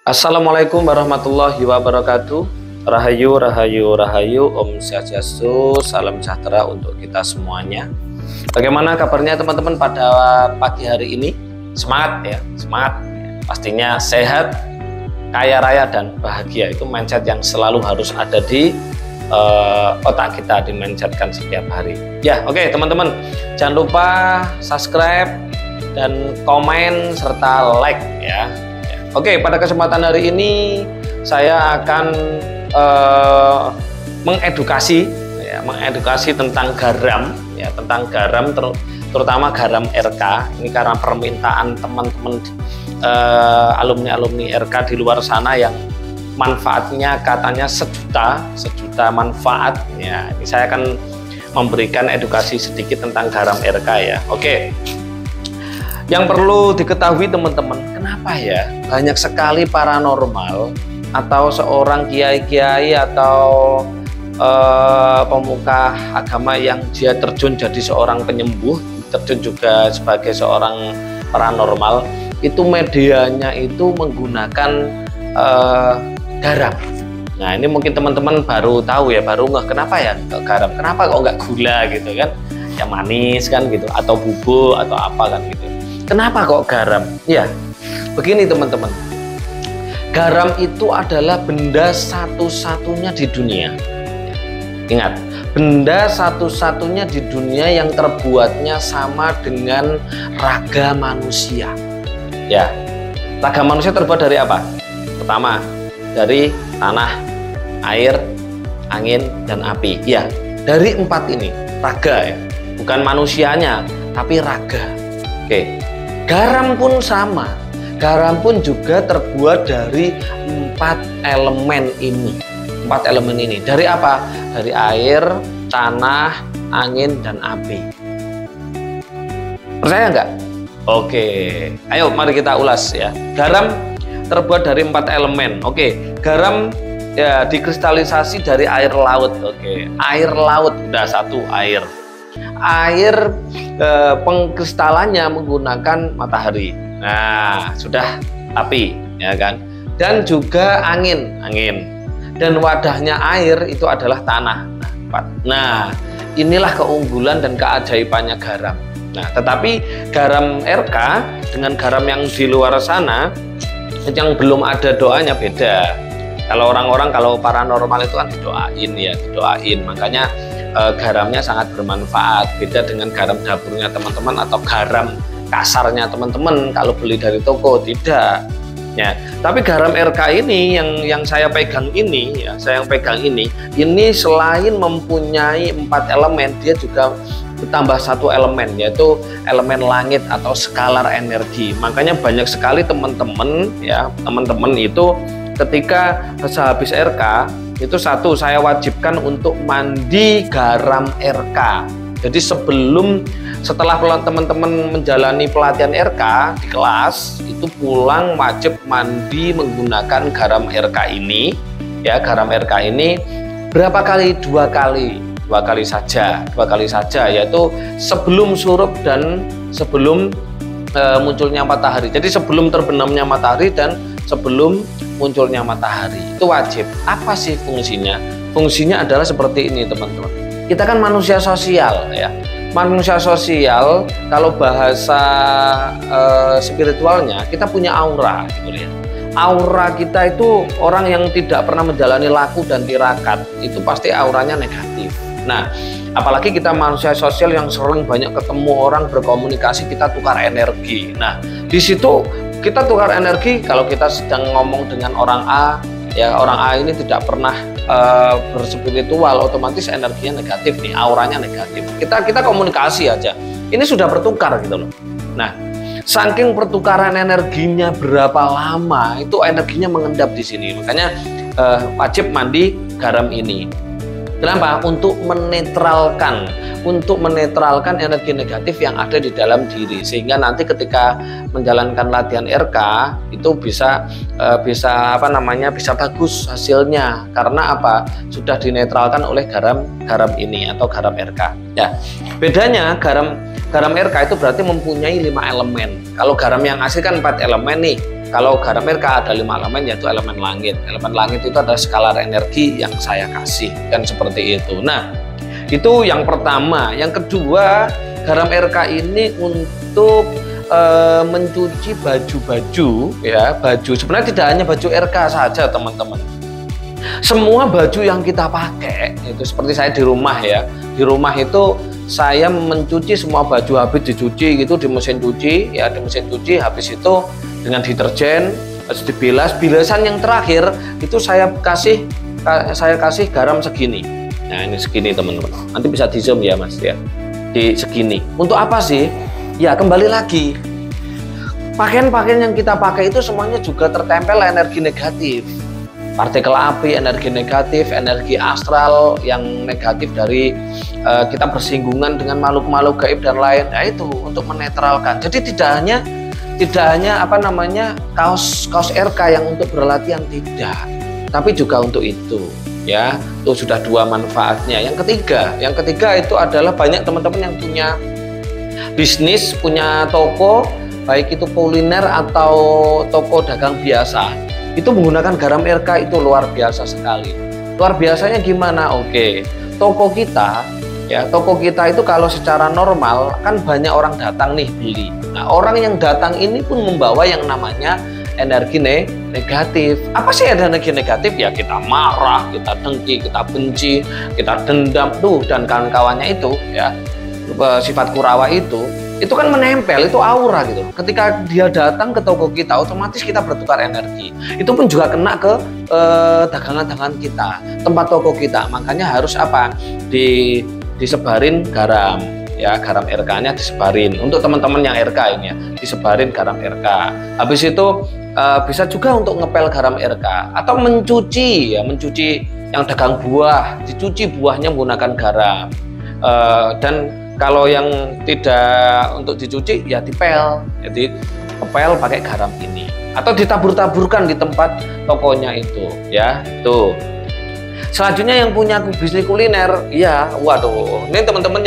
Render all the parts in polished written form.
Assalamualaikum warahmatullahi wabarakatuh. Rahayu, rahayu, rahayu. Om Swastiastu, salam sejahtera untuk kita semuanya. Bagaimana kabarnya teman-teman pada pagi hari ini? Semangat ya, semangat. Pastinya sehat, kaya raya dan bahagia. Itu mindset yang selalu harus ada di otak kita, di-mindsetkan setiap hari. Ya, oke teman-teman. Jangan lupa subscribe dan komen serta like ya. Oke, pada kesempatan hari ini saya akan mengedukasi tentang garam, ya, tentang garam, terutama garam RK. Ini karena permintaan teman-teman alumni RK di luar sana yang manfaatnya katanya sejuta manfaat. Ya, ini saya akan memberikan edukasi sedikit tentang garam RK ya. Oke. Yang perlu diketahui teman-teman, kenapa ya banyak sekali paranormal atau seorang kiai-kiai atau pemuka agama yang dia terjun jadi seorang penyembuh, terjun juga sebagai seorang paranormal, itu medianya itu menggunakan garam. Nah ini mungkin teman-teman baru tahu ya, baru nggak kenapa ya garam, kenapa kok nggak gula gitu kan, yang manis kan gitu, atau bubuk atau apa kan gitu. Kenapa kok garam? Ya, begini teman-teman. Garam itu adalah benda satu-satunya di dunia. Ingat, benda satu-satunya di dunia yang terbuatnya sama dengan raga manusia. Ya, raga manusia terbuat dari apa? Pertama, dari tanah, air, angin, dan api. Ya, dari 4 ini, raga ya. Bukan manusianya, tapi raga. Oke. Garam pun sama, garam pun juga terbuat dari 4 elemen ini. 4 elemen ini dari apa? Dari air, tanah, angin, dan api. Percaya nggak? Oke, ayo mari kita ulas ya. Garam terbuat dari 4 elemen. Oke, garam ya dikristalisasi dari air laut. Oke, air laut udah satu, air. Air pengkristalannya menggunakan matahari. Nah, sudah api, ya kan? Dan juga angin. Dan wadahnya air itu adalah tanah. Nah, inilah keunggulan dan keajaibannya garam. Nah, tetapi garam RK dengan garam yang di luar sana yang belum ada doanya beda. Kalau orang-orang kalau paranormal itu kan didoain. Makanya garamnya sangat bermanfaat, beda dengan garam dapurnya teman-teman atau garam kasarnya teman-teman kalau beli dari toko, tidak ya. Tapi garam RK ini yang saya pegang ini ya, ini selain mempunyai 4 elemen, dia juga bertambah 1 elemen, yaitu elemen langit atau skalar energi. Makanya banyak sekali teman-teman itu ketika sehabis RK itu satu, saya wajibkan untuk mandi garam RK. Jadi setelah teman-teman menjalani pelatihan RK di kelas, itu pulang wajib mandi menggunakan garam RK ini. Ya, garam RK ini berapa kali? 2 kali. 2 kali saja, yaitu sebelum surup dan sebelum munculnya matahari. Jadi sebelum terbenamnya matahari dan sebelum munculnya matahari, itu wajib. Apa sih fungsinya? Fungsinya adalah seperti ini teman-teman. Kita kan manusia sosial ya. Manusia sosial, kalau bahasa spiritualnya, kita punya aura gitu ya. Aura kita itu orang yang tidak pernah menjalani laku dan tirakat, itu pasti auranya negatif. Nah, apalagi kita manusia sosial yang sering banyak ketemu orang, berkomunikasi, kita tukar energi. Nah, di situ kita tukar energi. Kalau kita sedang ngomong dengan orang A, ya orang A ini tidak pernah berspiritual, otomatis energinya negatif nih, auranya negatif. Kita komunikasi aja, ini sudah bertukar gitu loh. Nah, saking pertukaran energinya berapa lama, itu energinya mengendap di sini. Makanya wajib mandi garam ini. Kenapa? Untuk menetralkan energi negatif yang ada di dalam diri, sehingga nanti ketika menjalankan latihan RK itu bisa bisa bagus hasilnya, karena apa? Sudah dinetralkan oleh garam ini atau garam RK. Ya, bedanya garam RK itu berarti mempunyai 5 elemen. Kalau garam yang asli kan 4 elemen nih. Kalau garam RK ada 5 elemen, yaitu elemen langit. Elemen langit itu adalah skalar energi yang saya kasih, kan seperti itu. Nah, itu yang pertama. Yang kedua, garam RK ini untuk mencuci baju-baju, ya, baju. Sebenarnya tidak hanya baju RK saja, teman-teman. Semua baju yang kita pakai, itu seperti saya di rumah ya. Di rumah itu saya mencuci semua baju, habis dicuci gitu di mesin cuci, ya, di mesin cuci, habis itu dengan deterjen, harus dibilas. Bilasan yang terakhir itu saya kasih garam segini. Nah, ini segini teman-teman. Nanti bisa di zoom ya Mas ya. Di segini. Untuk apa sih? Ya, kembali lagi. Pakaian-pakaian yang kita pakai itu semuanya juga tertempel energi negatif. Partikel api, energi negatif, energi astral yang negatif dari kita bersinggungan dengan makhluk-makhluk gaib dan lain. Nah, itu untuk menetralkan. Jadi tidak hanya kaos RK yang untuk berlatihan, tidak, tapi juga untuk itu, ya. Itu sudah 2 manfaatnya. Yang ketiga itu adalah banyak teman-teman yang punya bisnis, punya toko, baik itu kuliner atau toko dagang biasa, itu menggunakan garam RK. Itu luar biasa sekali. Luar biasanya gimana? Oke, toko kita itu kalau secara normal kan banyak orang datang nih beli. Nah, orang yang datang ini pun membawa yang namanya energi negatif. Apa sih energi negatif? Ya, kita marah, kita dengki, kita benci, kita dendam tuh, dan kawan-kawannya itu, ya, sifat kurawa itu kan menempel, itu aura gitu. Ketika dia datang ke toko kita, otomatis kita bertukar energi. Itu pun juga kena ke dagangan-dagangan kita, tempat toko kita. Makanya harus disebarin garam, ya, garam RK-nya disebarin. Untuk teman-teman yang RK ini ya, disebarin garam RK. Habis itu bisa juga untuk ngepel garam RK atau mencuci yang dagang buah, dicuci buahnya menggunakan garam. Dan kalau yang tidak untuk dicuci ya dipel, jadi kepel pakai garam ini, atau ditabur-taburkan di tempat tokonya itu, ya. Tuh. Selanjutnya yang punya bisnis kuliner, ya, waduh, ini teman-teman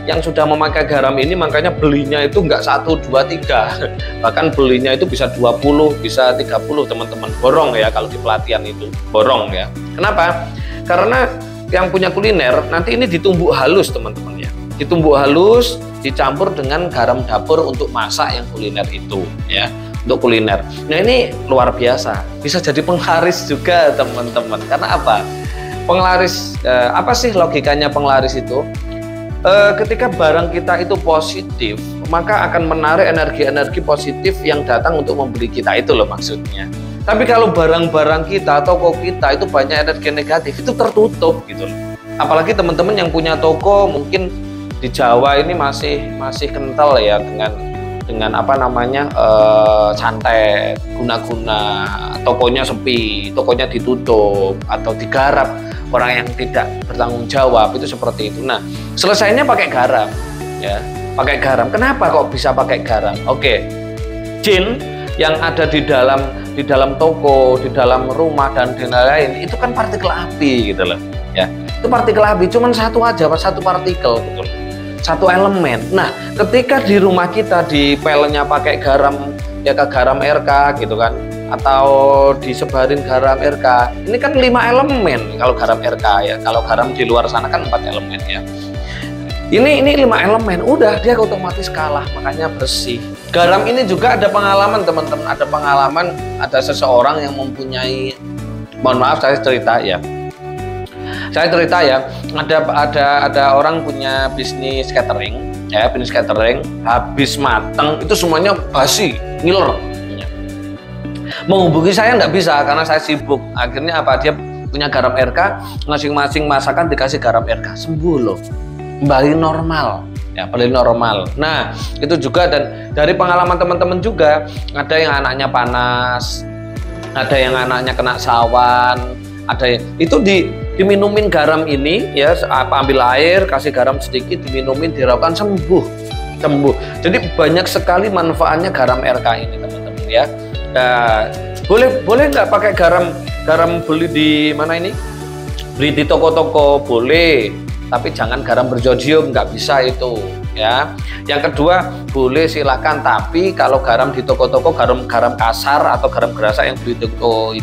yang sudah memakai garam ini, makanya belinya itu nggak 1, 2, 3, bahkan belinya itu bisa 20, bisa 30 teman-teman. Borong ya, kalau di pelatihan itu borong ya. Kenapa? Karena yang punya kuliner nanti ini ditumbuk halus teman-teman ya, ditumbuk halus, dicampur dengan garam dapur untuk masak yang kuliner itu, ya, untuk kuliner. Nah, ini luar biasa, bisa jadi penglaris juga teman-teman. Karena apa? Penglaris, apa sih logikanya penglaris itu? Ketika barang kita itu positif, maka akan menarik energi-energi positif yang datang untuk membeli kita, itu loh maksudnya. Tapi kalau barang-barang kita, toko kita itu banyak energi negatif, itu tertutup gitu loh. Apalagi teman-teman yang punya toko mungkin di Jawa ini masih kental ya dengan santet, guna-guna, tokonya sepi, tokonya ditutup atau digarap orang yang tidak bertanggung jawab, itu seperti itu. Nah, selesainya pakai garam, ya, pakai garam. Kenapa kok bisa pakai garam? Oke, jin yang ada di dalam toko, di dalam rumah dan lain-lain itu kan partikel api gitu loh, ya. Itu partikel api, cuman satu aja, satu partikel gitu loh, satu elemen. Nah, ketika di rumah kita dipelnya pakai garam, ya, ke garam RK gitu kan, atau disebarin garam RK, ini kan 5 elemen kalau garam RK ya. Kalau garam di luar sana kan 4 elemen ya. Ini 5 elemen, udah dia otomatis kalah, makanya bersih. Garam ini juga ada pengalaman teman-teman, ada seseorang yang mempunyai, mohon maaf saya cerita ya. Ada orang punya bisnis catering, ya, bisnis catering, habis mateng itu semuanya basi, ngiler. Menghubungi saya nggak bisa karena saya sibuk. Akhirnya apa? Dia punya garam RK, masing-masing masakan dikasih garam RK, sembuh loh, kembali normal, ya, kembali normal. Nah, itu juga, dan dari pengalaman teman-teman juga, ada yang anaknya panas, ada yang anaknya kena sawan, ada yang itu di Diminumin garam ini ya, ambil air, kasih garam sedikit, diminumin, diraukan, sembuh. Jadi banyak sekali manfaatnya garam RK ini teman-teman ya. Nah, boleh nggak pakai garam beli di mana ini? Beli di toko-toko boleh, tapi jangan garam berzodium, nggak bisa itu ya. Yang kedua, boleh silakan, tapi kalau garam di toko-toko, garam kasar atau garam gerasa yang beli di toko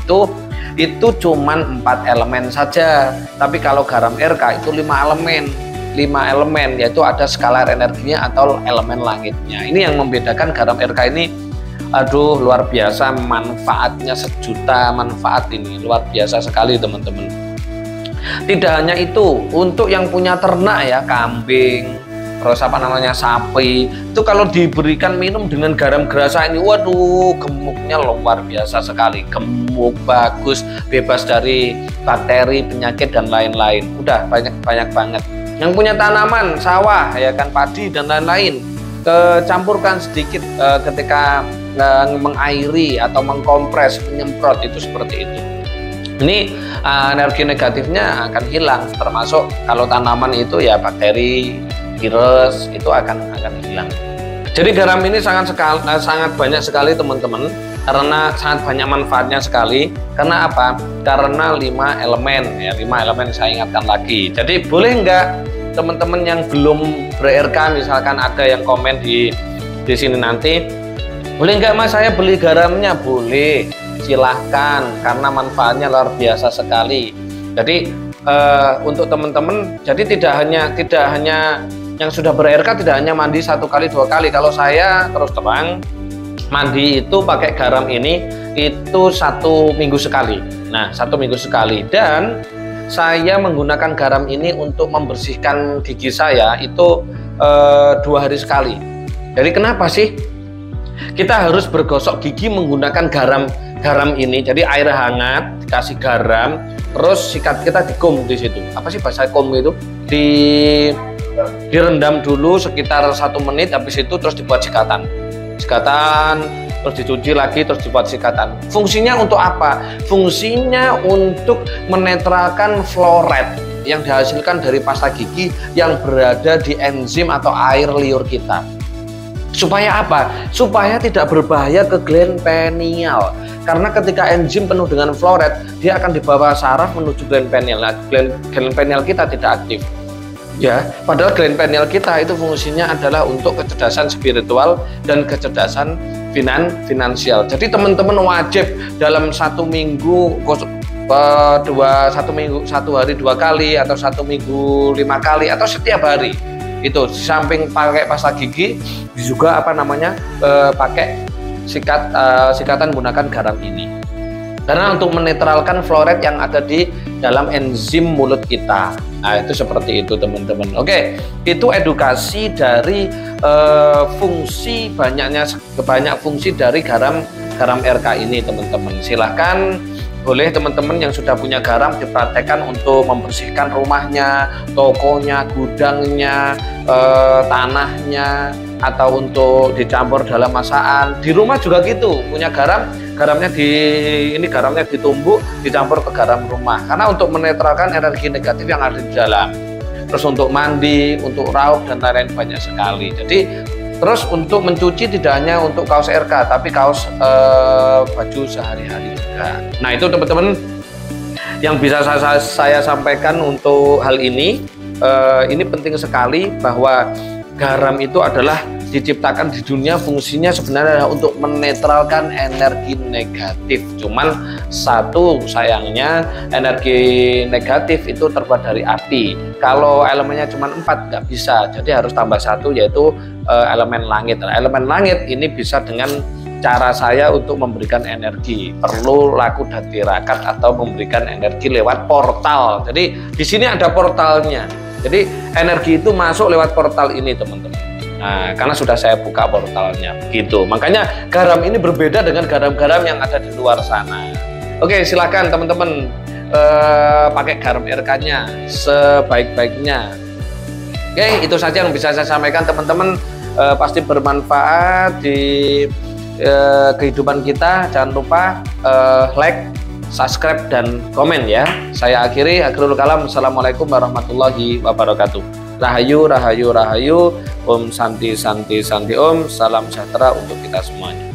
itu cuman 4 elemen saja. Tapi kalau garam RK itu 5 elemen, yaitu ada skalar energinya atau elemen langitnya. Ini yang membedakan garam RK ini. Aduh, luar biasa manfaatnya, sejuta manfaat ini, luar biasa sekali teman-teman. Tidak hanya itu, untuk yang punya ternak ya, kambing, terus sapi, itu kalau diberikan minum dengan garam gerasa ini, waduh, gemuknya luar biasa sekali, gemuk, bagus, bebas dari bakteri, penyakit dan lain-lain. Udah banyak banget. Yang punya tanaman, sawah, ya kan, padi dan lain-lain, campurkan sedikit ketika mengairi atau mengkompres, menyemprot, itu seperti itu. Ini energi negatifnya akan hilang, termasuk kalau tanaman itu ya bakteri, virus itu akan hilang. Jadi garam ini sangat banyak sekali teman-teman, karena sangat banyak manfaatnya sekali. Karena apa? Karena 5 elemen ya, 5 elemen saya ingatkan lagi. Jadi boleh nggak teman-teman yang belum ber-RK, misalkan ada yang komen di sini nanti, boleh nggak Mas saya beli garamnya? Boleh, silahkan, karena manfaatnya luar biasa sekali. Jadi untuk teman-teman, jadi tidak hanya yang sudah ber-RK tidak hanya mandi 1 kali 2 kali. Kalau saya terus terang mandi itu pakai garam ini itu 1 minggu sekali. Nah, 1 minggu sekali, dan saya menggunakan garam ini untuk membersihkan gigi saya itu 2 hari sekali. Jadi kenapa sih kita harus bergosok gigi menggunakan garam ini? Jadi air hangat dikasih garam, terus sikat kita dikum di situ. Apa sih bahasa kum itu? Direndam dulu sekitar 1 menit, habis itu terus dibuat sikatan, terus dicuci lagi, terus dibuat sikatan. Fungsinya untuk apa? Fungsinya untuk menetralkan fluoride yang dihasilkan dari pasta gigi yang berada di enzim atau air liur kita. Supaya apa? Supaya tidak berbahaya ke gland pineal. Karena ketika enzim penuh dengan fluoride, dia akan dibawa saraf menuju gland pineal. Nah, gland pineal kita tidak aktif. Ya, padahal gland pineal kita itu fungsinya adalah untuk kecerdasan spiritual dan kecerdasan finansial. Jadi teman-teman wajib dalam 1 minggu 1 hari 2 kali, atau 1 minggu 5 kali, atau setiap hari. Itu samping pakai pasta gigi juga pakai sikatan menggunakan garam ini, karena untuk menetralkan fluoride yang ada di dalam enzim mulut kita. Nah, itu seperti itu teman-teman. Oke, itu edukasi dari banyak fungsi dari garam RK ini teman-teman. Silahkan, boleh teman-teman yang sudah punya garam dipraktekkan untuk membersihkan rumahnya, tokonya, gudangnya, tanahnya, atau untuk dicampur dalam masakan. Di rumah juga gitu, punya garamnya ditumbuk, dicampur ke garam rumah, karena untuk menetralkan energi negatif yang ada di dalam. Terus untuk mandi, untuk raup dan lain-lain banyak sekali. Jadi terus untuk mencuci tidak hanya untuk kaos RK, tapi kaos baju sehari-hari juga. Nah, itu teman-teman yang bisa saya sampaikan untuk hal ini. Ini penting sekali bahwa garam itu adalah diciptakan di dunia, fungsinya sebenarnya adalah untuk menetralkan energi negatif. Cuman satu sayangnya, energi negatif itu terbuat dari api. Kalau elemennya cuma 4 nggak bisa, jadi harus tambah 1, yaitu elemen langit. Nah, elemen langit ini bisa dengan cara saya untuk memberikan energi, perlu laku dan tirakat atau memberikan energi lewat portal. Jadi di sini ada portalnya, jadi energi itu masuk lewat portal ini teman-teman. Nah, karena sudah saya buka portalnya begitu. Makanya garam ini berbeda dengan garam-garam yang ada di luar sana. Oke, silakan teman-teman pakai garam RK-nya sebaik-baiknya. Oke, itu saja yang bisa saya sampaikan teman-teman. Pasti bermanfaat di kehidupan kita. Jangan lupa like, subscribe dan komen ya. Saya akhiri, akhirul kalam. Assalamualaikum warahmatullahi wabarakatuh. Rahayu, rahayu, rahayu. Om Santi, Santi, Santi Om. Salam sejahtera untuk kita semuanya.